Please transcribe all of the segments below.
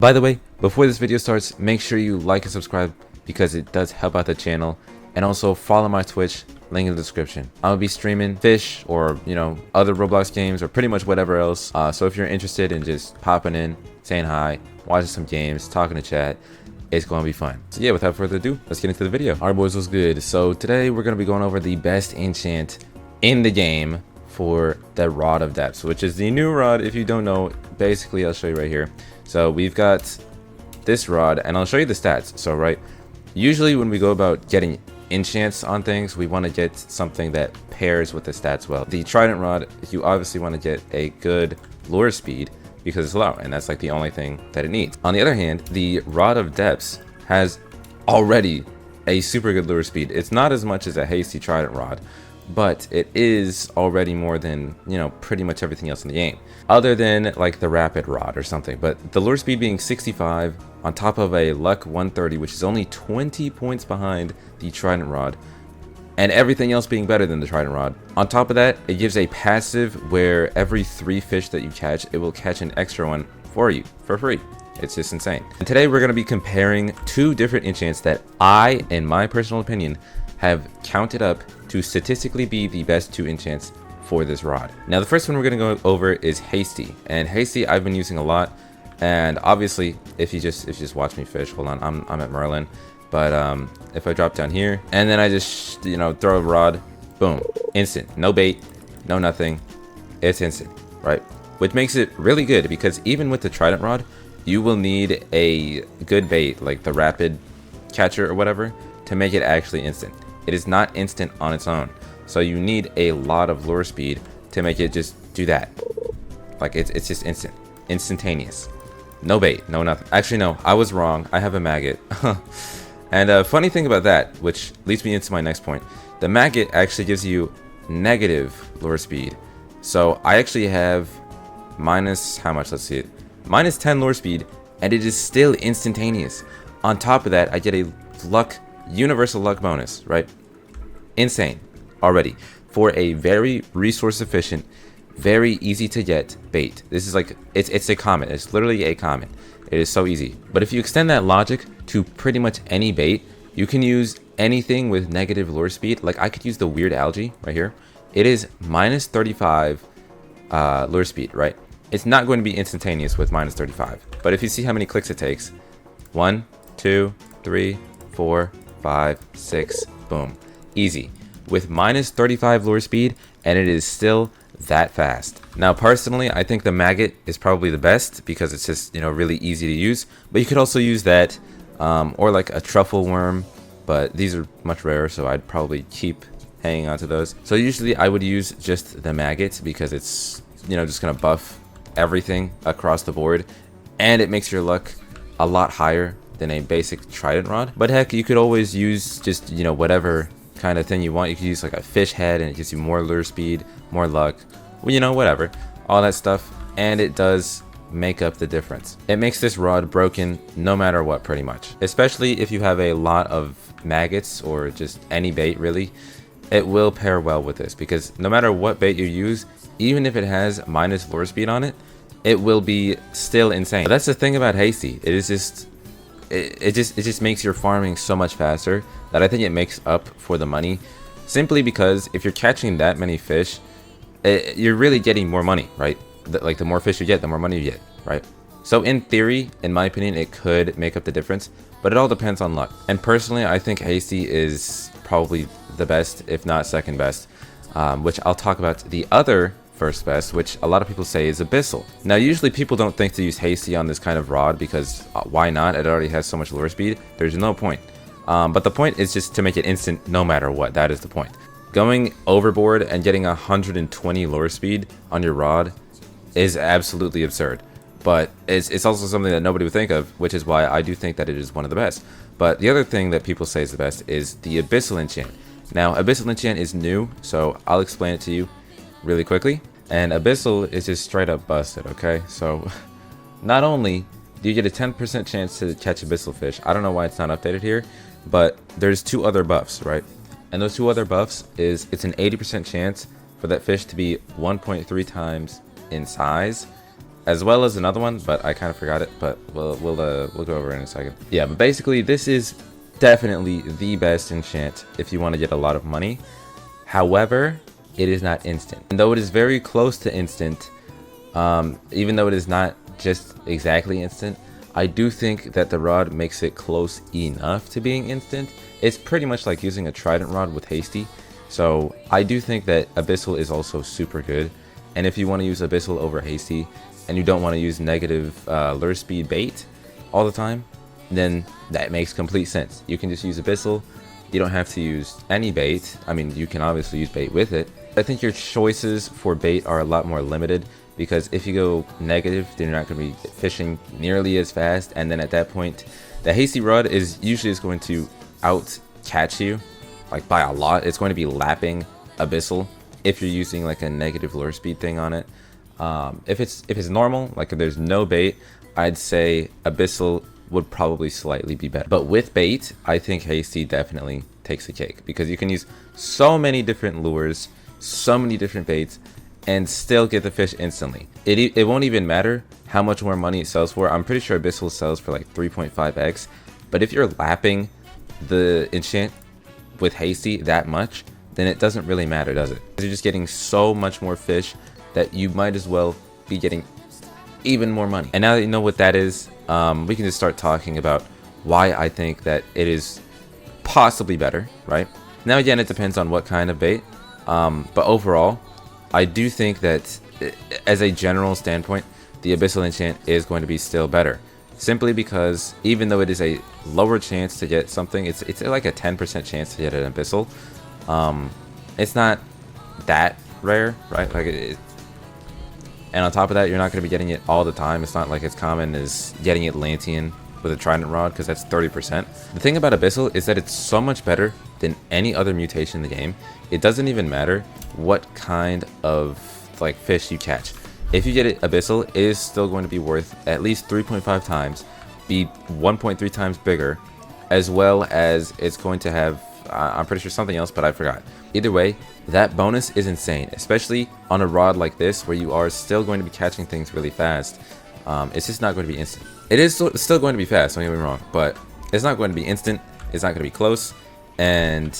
By the way, before this video starts, make sure you like and subscribe because it does help out the channel, and also follow my Twitch, link in the description. I'll be streaming fish or, other Roblox games or pretty much whatever else. So if you're interested in just popping in, saying hi, watching some games, talking to chat, it's going to be fun. So yeah, without further ado, let's get into the video. Alright boys, what's good? So today we're going to be going over the best enchant in the game for the Rod of Depths, which is the new rod. If you don't know, basically I'll show you right here. So we've got this rod, and I'll show you the stats. So usually when we go about getting enchants on things, we want to get something that pairs with the stats well. The trident rod, you obviously want to get a good lure speed because it's low, and that's like the only thing that it needs. On the other hand, the Rod of Depths has already a super good lure speed. It's not as much as a Hasty trident rod, but it is already more than, pretty much everything else in the game, other than like the rapid rod or something. But the lure speed being 65 on top of a luck 130, which is only 20 points behind the trident rod, and everything else being better than the trident rod. On top of that, it gives a passive where every 3 fish that you catch, it will catch an extra one for you for free. It's just insane. And today we're going to be comparing 2 different enchants that I, in my personal opinion, have counted up to statistically be the best 2 enchants for this rod. Now the first one we're going to go over is Hasty, and Hasty I've been using a lot. And obviously if you just watch me fish, hold on, I'm at Merlin, but if I drop down here and then I just throw a rod, boom, instant, no bait, no nothing, it's instant, right? Which makes it really good because even with the trident rod, you will need a good bait like the rapid catcher or whatever to make it actually instant. It is not instant on its own, so you need a lot of lure speed to make it just do that. Like it's just instantaneous, no bait, no nothing. Actually no, I was wrong, I have a maggot. And a funny thing about that, which leads me into my next point, the maggot actually gives you negative lure speed. So I actually have minus, how much, let's see it, minus 10 lure speed, and it is still instantaneous. On top of that, I get a universal luck bonus, right? Insane already for a very resource efficient, very easy to get bait. This is like it's a comet. It's literally a comet. It is so easy. But if you extend that logic to pretty much any bait, you can use anything with negative lure speed. Like I could use the weird algae right here. It is minus 35 lure speed, right? It's not going to be instantaneous with minus 35, but if you see how many clicks it takes, 1 2 3 4 5 6, boom, easy with minus 35 lure speed, and it is still that fast. Now personally, I think the maggot is probably the best because it's just really easy to use, but you could also use that or like a truffle worm, but these are much rarer, so I'd probably keep hanging on to those. So usually I would use just the maggot because it's just gonna buff everything across the board, and it makes your luck a lot higher than a basic trident rod. But heck, you could always use just whatever kind of thing you want. You could use like a fish head and it gives you more lure speed, more luck, whatever, all that stuff, and it does make up the difference. It makes this rod broken no matter what, pretty much, especially if you have a lot of maggots or just any bait really. It will pair well with this because no matter what bait you use, even if it has minus lure speed on it, it will be still insane. But that's the thing about Hasty. It just makes your farming so much faster that I think it makes up for the money, simply because if you're catching that many fish, you're really getting more money, right? Like the more fish you get, the more money you get, right? So in theory, in my opinion, it could make up the difference, but it all depends on luck. And personally, I think Hasty is probably the best, if not second best, which I'll talk about the other first best, which a lot of people say is Abyssal. Now usually people don't think to use Hasty on this kind of rod because why not? It already has so much lure speed. There's no point. But the point is just to make it instant no matter what. That is the point. Going overboard and getting 120 lure speed on your rod is absolutely absurd. But it's also something that nobody would think of, which is why I do think that it is one of the best. But the other thing that people say is the best is the Abyssal enchant. Now Abyssal enchant is new, so I'll explain it to you really quickly. And Abyssal is just straight up busted, okay? So not only do you get a 10% chance to catch Abyssal fish, I don't know why it's not updated here, but there's 2 other buffs, right? And those 2 other buffs is it's an 80% chance for that fish to be 1.3 times in size, as well as another one, but I kind of forgot it, but we'll go over it in a second. Yeah, but basically this is definitely the best enchant if you want to get a lot of money. However, it is not instant. And though it is very close to instant, even though it is not just exactly instant, I do think that the rod makes it close enough to being instant. It's pretty much like using a trident rod with Hasty. So I do think that Abyssal is also super good. And if you want to use Abyssal over Hasty, and you don't want to use negative lure speed bait all the time, then that makes complete sense. You can just use Abyssal. You don't have to use any bait. I mean, you can obviously use bait with it. I think your choices for bait are a lot more limited, because if you go negative, then you're not going to be fishing nearly as fast. And then at that point, the Hasty rod is usually going to out catch you, like by a lot. It's going to be lapping Abyssal if you're using like a negative lure speed thing on it. If it's normal, like if there's no bait, I'd say Abyssal would probably slightly be better. But with bait, I think Hasty definitely takes the cake, because you can use so many different lures, so many different baits, and still get the fish instantly. It won't even matter how much more money it sells for. I'm pretty sure Abyssal sells for like 3.5x, but if you're lapping the enchant with Hasty that much, then it doesn't really matter, does it? You're just getting so much more fish that you might as well be getting even more money. And now that you know what that is, we can just start talking about why I think that it is possibly better, right? Now again, it depends on what kind of bait, but overall, I do think that as a general standpoint, the Abyssal enchant is going to be still better. Simply because even though it is a lower chance to get something, it's like a 10% chance to get an Abyssal. It's not that rare, right? Like and on top of that, you're not going to be getting it all the time. It's not like as common as getting Atlantean with a trident rod, because that's 30%. The thing about Abyssal is that it's so much better than any other mutation in the game. It doesn't even matter what kind of like fish you catch. If you get it Abyssal, it is still going to be worth at least 3.5 times, be 1.3 times bigger, as well as it's going to have, I'm pretty sure something else, but I forgot. Either way, that bonus is insane, especially on a rod like this where you are still going to be catching things really fast. It's just not going to be instant. It is still going to be fast, don't get me wrong, but it's not going to be instant. It's not going to be close. And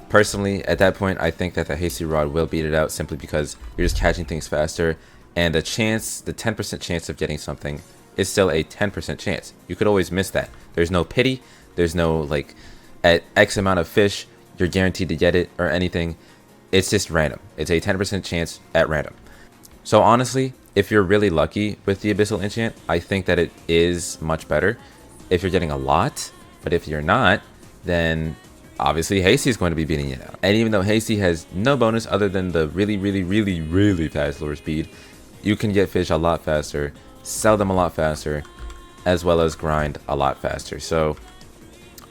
personally, at that point, I think that the Hasty rod will beat it out, simply because you're just catching things faster. And the 10% chance of getting something is still a 10% chance. You could always miss that. There's no pity. There's no like at X amount of fish, you're guaranteed to get it or anything. It's just random. It's a 10% chance at random. So honestly, if you're really lucky with the Abyssal enchant, I think that it is much better if you're getting a lot. But if you're not, then obviously Hasty is going to be beating it out. And even though Hasty has no bonus other than the really fast lure speed, you can get fish a lot faster, sell them a lot faster, as well as grind a lot faster. So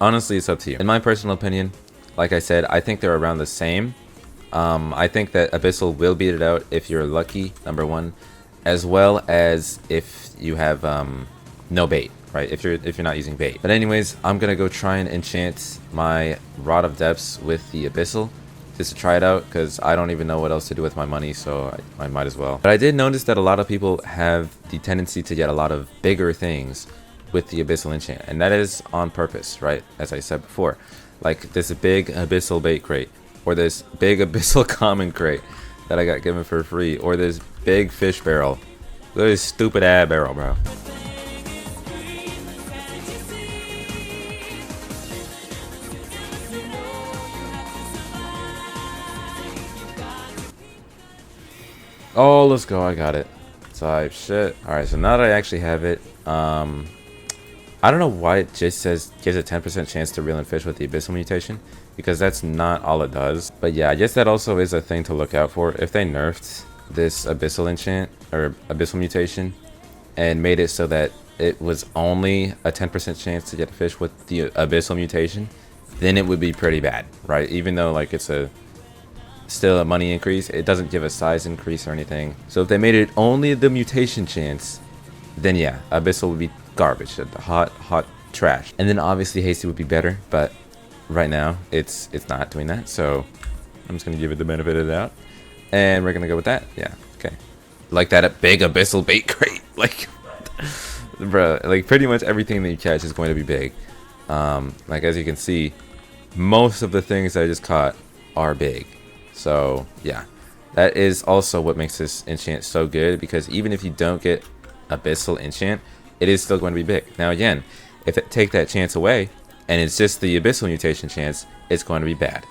honestly, it's up to you. In my personal opinion, like I said, I think they're around the same. I think that Abyssal will beat it out if you're lucky, number one, as well as if you have no bait, right? If you're not using bait. But anyways, I'm gonna go try and enchant my Rod of Depths with the Abyssal, just to try it out, because I don't even know what else to do with my money, so I might as well. But I did notice that a lot of people have the tendency to get a lot of bigger things with the Abyssal enchant, and that is on purpose, right? As I said before, like this big Abyssal bait crate, or this big Abyssal common crate that I got given for free, or this big fish barrel. Look at this stupid ass barrel, bro. Oh, let's go. I got it. Type shit. Alright, so now that I actually have it, I don't know why it just says gives a 10% chance to reel in fish with the Abyssal mutation, because that's not all it does. But yeah, I guess that also is a thing to look out for. If they nerfed this Abyssal enchant or Abyssal mutation and made it so that it was only a 10% chance to get a fish with the Abyssal mutation, then it would be pretty bad, right? Even though like it's still a money increase, it doesn't give a size increase or anything. So if they made it only the mutation chance, then yeah, Abyssal would be garbage, hot trash. And then obviously Hasty would be better, but right now it's not doing that, so I'm just gonna give it the benefit of the doubt, and we're gonna go with that. Yeah, okay. like that big abyssal bait crate. Like, bro, like pretty much everything that you catch is going to be big. Like as you can see, most of the things that I just caught are big. So yeah, that is also what makes this enchant so good, because even if you don't get abyssal enchant, it is still going to be big. Now again, if it take that chance away and it's just the abyssal mutation chance, it's going to be bad.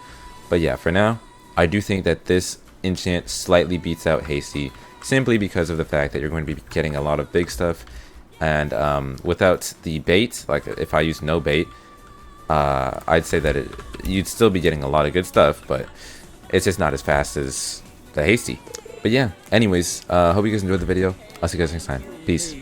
But yeah, for now, I do think that this enchant slightly beats out Hasty, simply because of the fact that you're going to be getting a lot of big stuff. And without the bait, like if I use no bait, I'd say that you'd still be getting a lot of good stuff, but it's just not as fast as the Hasty. But yeah, anyways, hope you guys enjoyed the video. I'll see you guys next time. Peace.